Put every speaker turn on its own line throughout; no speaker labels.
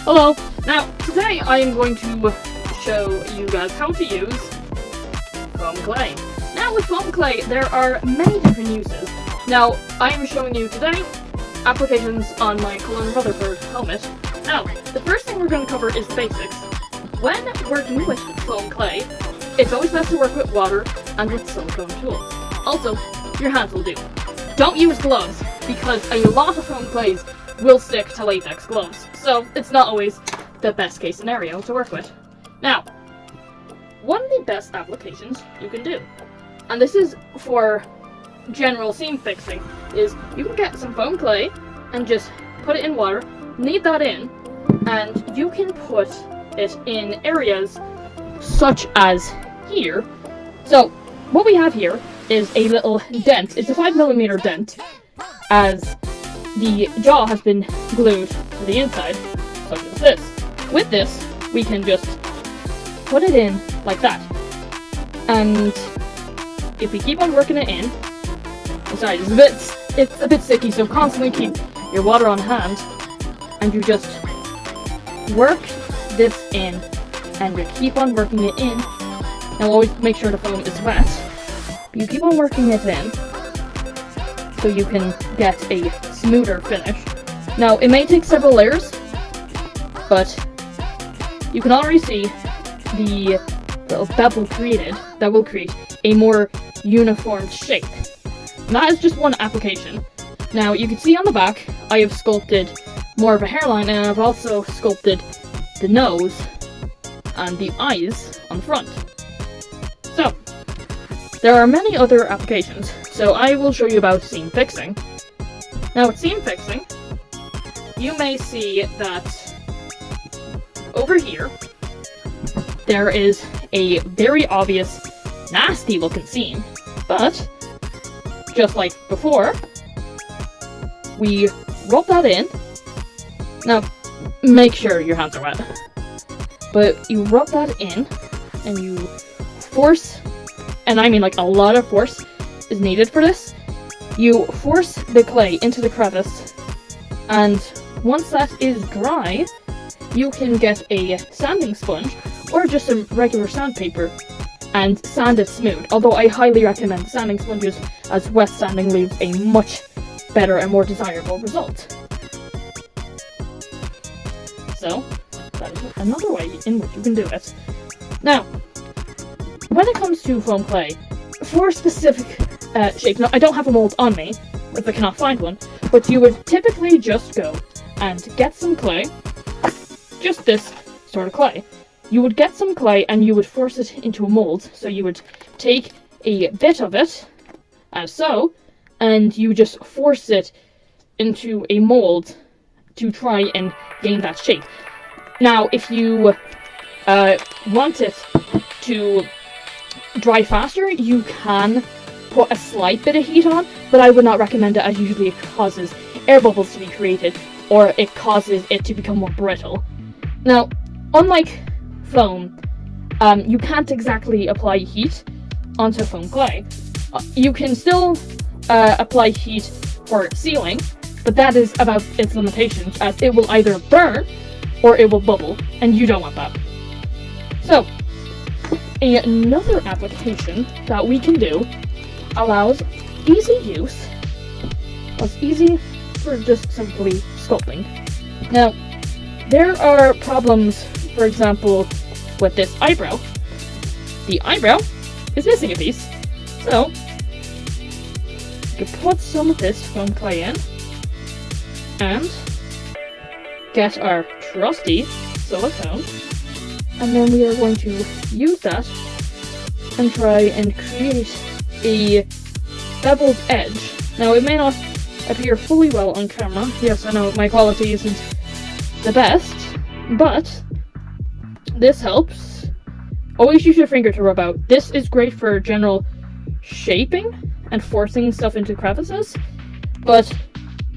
Hello! Now, today I am going to show you guys how to use foam clay. Now, with foam clay, there are many different uses. Now, I am showing you today applications on my Colonel Rutherford helmet. Now, the first thing we're going to cover is the basics. When working with foam clay, it's always best to work with water and with silicone tools. Also, your hands will do. Don't use gloves, because a lot of foam clays will stick to latex gloves, so it's not always the best case scenario to work with. Now, one of the best applications you can do, and this is for general seam fixing, is you can get some foam clay and just put it in water, knead that in, and you can put it in areas such as here. So, what we have here is a little dent. It's a 5mm dent, as the jaw has been glued to the inside, such as this. With this, we can just put it in like that. And if we keep on working it in, sorry, it's a bit sticky, so constantly keep your water on hand, and you just work this in, and you keep on working it in. Now always make sure the foam is wet. You keep on working it in, so you can get a smoother finish. Now, it may take several layers, but you can already see the little bevel created that will create a more uniform shape. And that is just one application. Now, you can see on the back, I have sculpted more of a hairline, and I've also sculpted the nose and the eyes on the front. So, there are many other applications, so I will show you about seam fixing. Now, with seam fixing, you may see that over here, there is a very obvious, nasty looking seam, but just like before, we rub that in. Now, make sure your hands are wet, but you rub that in, and you force, and I mean like a lot of force is needed for this. You force the clay into the crevice, and once that is dry, you can get a sanding sponge or just some regular sandpaper and sand it smooth. Although I highly recommend sanding sponges, as wet sanding leaves a much better and more desirable result. So, that is another way in which you can do it. Now, when it comes to foam clay, for specific shapes, now I don't have a mold on me, if I cannot find one, but you would typically just go and get some clay, just this sort of clay. You would get some clay and you would force it into a mold, so you would take a bit of it, as so, and you just force it into a mold to try and gain that shape. Now, if you want it to dry faster, you can put a slight bit of heat on, but I would not recommend it, as usually it causes air bubbles to be created, or it causes it to become more brittle. Now, unlike foam, you can't exactly apply heat onto foam clay. You can still apply heat for sealing, but that is about its limitations, as it will either burn or it will bubble, and you don't want that. So, another application that we can do allows easy use, it's easy for just simply sculpting. Now, there are problems, for example, with this eyebrow. The eyebrow is missing a piece, so you can put some of this foam clay in, and get our trusty silicone, and then we are going to use that and try and create a beveled edge. Now, it may not appear fully well on camera. Yes, I know my quality isn't the best, but this helps. Always use your finger to rub out. This is great for general shaping and forcing stuff into crevices, but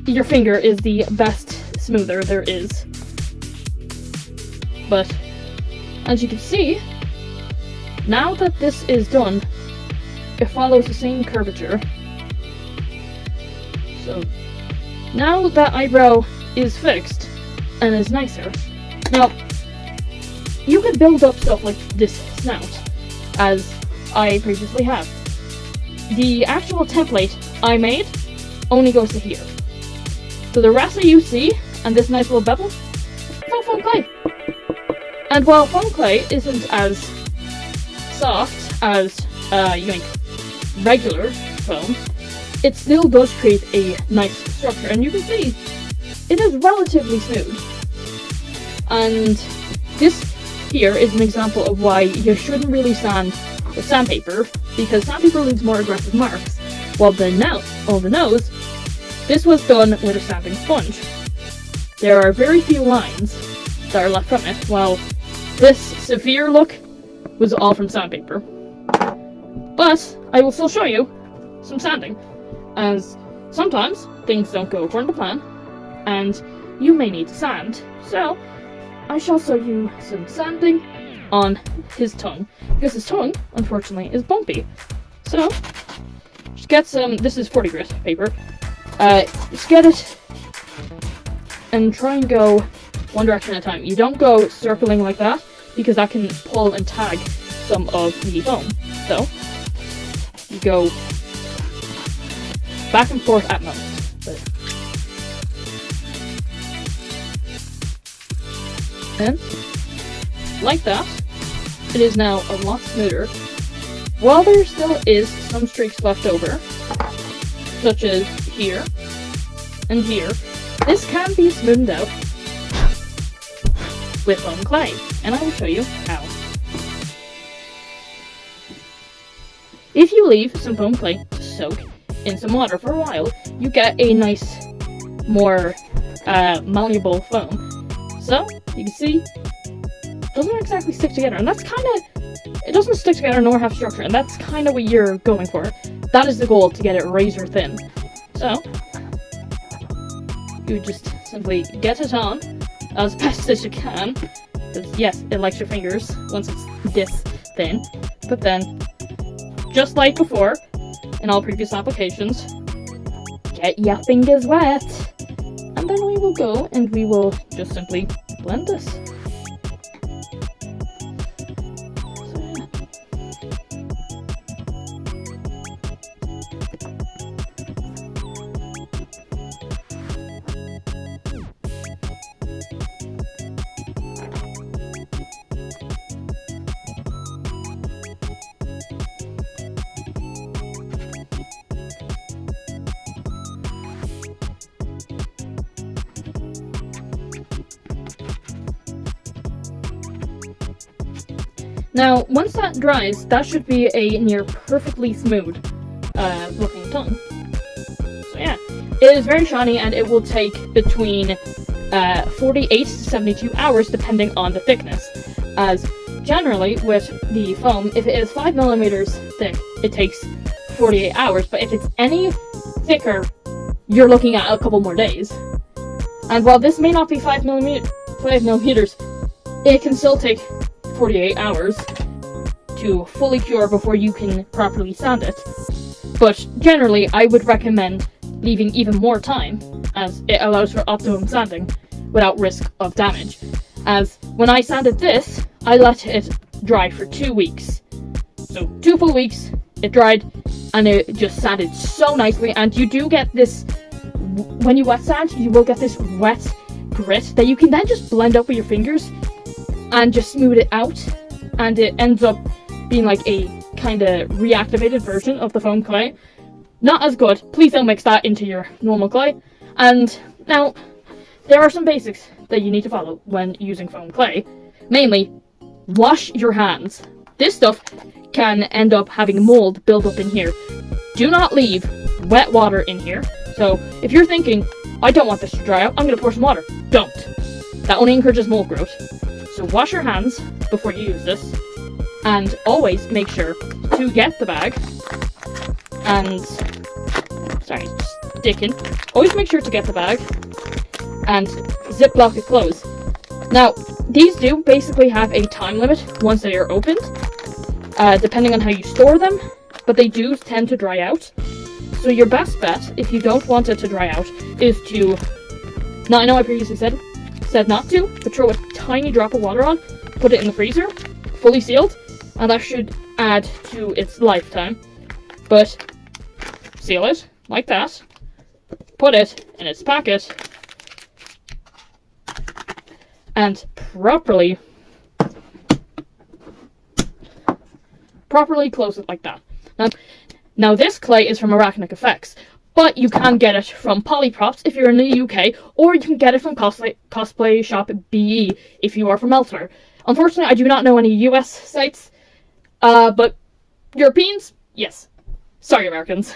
your finger is the best smoother there is. But as you can see, now that this is done, it follows the same curvature. So now that eyebrow is fixed and is nicer, Now, you could build up stuff like this snout, as I previously have. The actual template I made only goes to here. So the rest that you see, and this nice little bevel, it's all foam clay. And while foam clay isn't as soft as you make regular foam, it still does create a nice structure, and you can see it is relatively smooth. And this here is an example of why you shouldn't really sand with sandpaper, because sandpaper leaves more aggressive marks, while the nose, this was done with a sanding sponge. There are very few lines that are left from it, while this severe look was all from sandpaper. But I will still show you some sanding, as sometimes things don't go according to plan, and you may need to sand. So I shall show you some sanding on his tongue, because his tongue, unfortunately, is bumpy. So just get some, this is 40 grit paper, just get it and try and go one direction at a time. You don't go circling like that, because that can pull and tag some of the foam. So you go back and forth at most. And like that, it is now a lot smoother. While there still is some streaks left over, such as here and here, this can be smoothed out with foam clay, and I will show you how. If you leave some foam clay to soak in some water for a while, you get a nice, more malleable foam. So, you can see, it doesn't exactly stick together, and that's kind of, it doesn't stick together nor have structure, and that's kind of what you're going for. That is the goal, to get it razor thin. So, you just simply get it on as best as you can, because yes, it likes your fingers once it's this thin, but then, just like before, in all previous applications, get your fingers wet, and then we will go and we will just simply blend this. Now, once that dries, that should be a near perfectly smooth looking tongue. So yeah, it is very shiny, and it will take between 48 to 72 hours depending on the thickness. As generally with the foam, if it is 5 millimeters thick, it takes 48 hours, but if it's any thicker, you're looking at a couple more days. And while this may not be 5 millimeters, it can still take 48 hours to fully cure before you can properly sand it. But generally, I would recommend leaving even more time, as it allows for optimum sanding without risk of damage. As when I sanded this, I let it dry for 2 weeks. So 2 full weeks, it dried, and it just sanded so nicely. And you do get this, when you wet sand, you will get this wet grit that you can then just blend up with your fingers and just smooth it out, and it ends up being like a kind of reactivated version of the foam clay. Not as good. Please don't mix that into your normal clay. And now, there are some basics that you need to follow when using foam clay. Mainly, wash your hands. This stuff can end up having mold build up in here. Do not leave wet water in here. So, if you're thinking, I don't want this to dry out, I'm going to pour some water. Don't. That only encourages mold growth. So wash your hands before you use this, and always make sure to get the bag, and, sorry, stick in. Always make sure to get the bag, and ziplock it closed. Now, these do basically have a time limit once they are opened, depending on how you store them, but they do tend to dry out. So your best bet, if you don't want it to dry out, is to, now I know I previously said, said not to, but throw a tiny drop of water on, put it in the freezer, fully sealed, and that should add to its lifetime. But seal it like that, put it in its packet, and properly close it like that. Now this clay is from Arachnic Effects, but you can get it from Polyprops if you're in the UK, or you can get it from Cosplay Shop BE if you are from elsewhere. Unfortunately, I do not know any US sites, but Europeans, yes. Sorry, Americans.